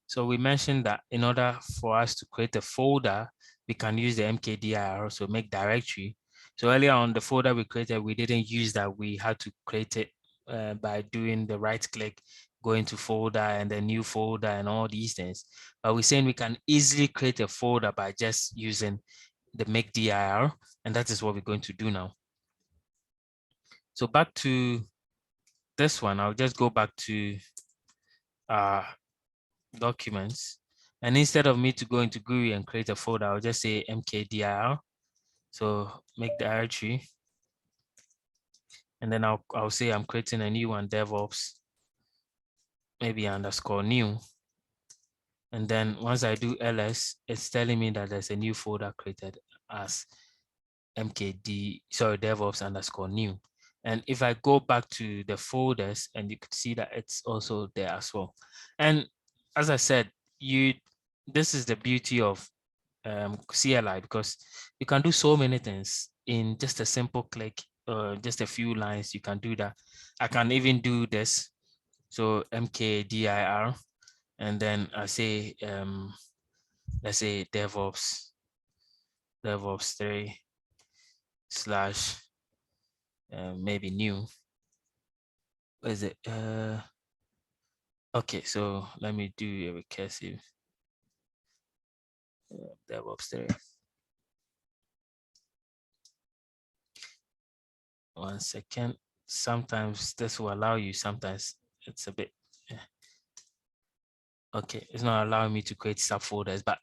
So we mentioned that in order for us to create a folder, we can use the mkdir, so make directory. So earlier on the folder we created, we didn't use that. We had to create it by doing the right click, going to folder and then new folder and all these things. But we're saying we can easily create a folder by just using the make dir, and that is what we're going to do now. So back to this one, I'll just go back to documents, and instead of me to go into GUI and create a folder, I'll just say mkdir. So make directory, and then I'll say I'm creating a new one, DevOps, maybe underscore new. And then once I do ls, it's telling me that there's a new folder created as DevOps underscore new. And if I go back to the folders, and you could see that it's also there as well. And as I said, this is the beauty of CLI, because you can do so many things in just a simple click, just a few lines. You can do that. I can even do this. So mkdir, and then I say, let's say DevOps 3 slash maybe new. What is it? Okay, so let me do a recursive DevOps 3. 1 second. Sometimes this will allow you, sometimes it's a bit, okay, it's not allowing me to create subfolders, but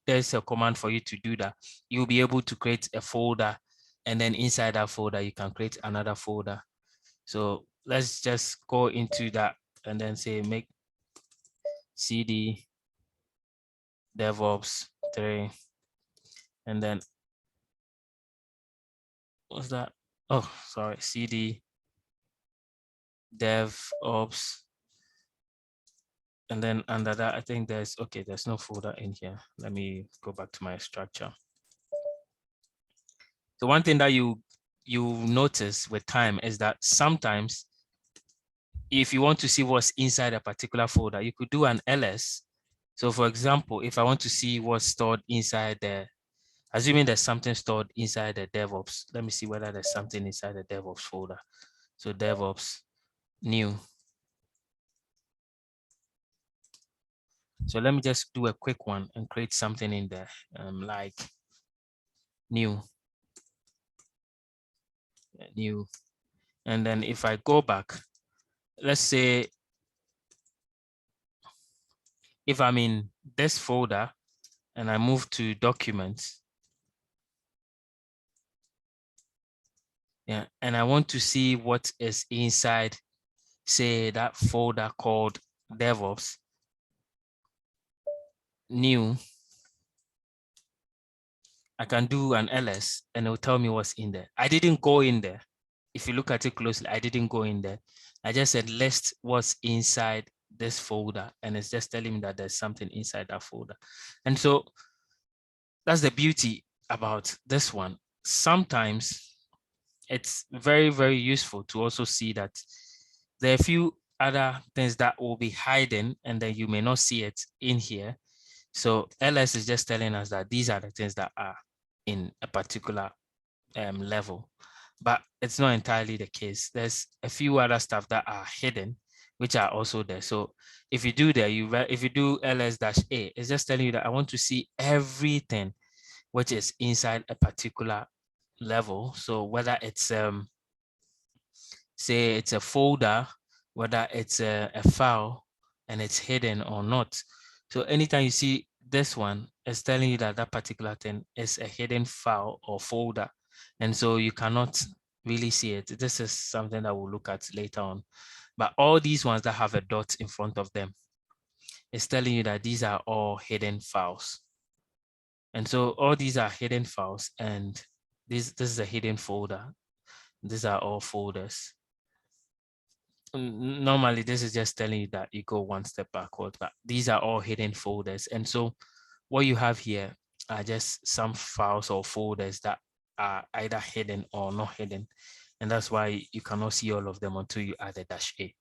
there's a command for you to do that. You'll be able to create a folder, and then inside that folder, you can create another folder. So let's just go into that and then say make cd DevOps 3, and then what's that? Oh, sorry, cd DevOps, and then under that, I think there's no folder in here. Let me go back to my structure. So one thing that you notice with time is that sometimes if you want to see what's inside a particular folder, you could do an ls. So for example, if I want to see what's stored inside there, assuming there's something stored inside the DevOps, let me see whether there's something inside the DevOps folder. So DevOps new. So let me just do a quick one and create something in there, like new. And then if I go back, let's say if I'm in this folder and I move to documents, and I want to see what is inside, say, that folder called DevOps new, I can do an ls and it will tell me what's in there. I didn't go in there. If you look at it closely, I didn't go in there. I just said list what's inside this folder, and it's just telling me that there's something inside that folder. And so that's the beauty about this one. Sometimes it's very, very useful to also see that there are a few other things that will be hidden, and then you may not see it in here. So ls is just telling us that these are the things that are in a particular level, but it's not entirely the case. There's a few other stuff that are hidden, which are also there. So if you do that, if you do ls-a, it's just telling you that I want to see everything which is inside a particular level. So whether it's say it's a folder, whether it's a file and it's hidden or not. So anytime you see this one, it's telling you that that particular thing is a hidden file or folder. And so you cannot really see it. This is something that we'll look at later on. But all these ones that have a dot in front of them, it's telling you that these are all hidden files. And so all these are hidden files, and this is a hidden folder. These are all folders. Normally, this is just telling you that you go one step backwards, but these are all hidden folders. And so what you have here are just some files or folders that are either hidden or not hidden. And that's why you cannot see all of them until you add a -a.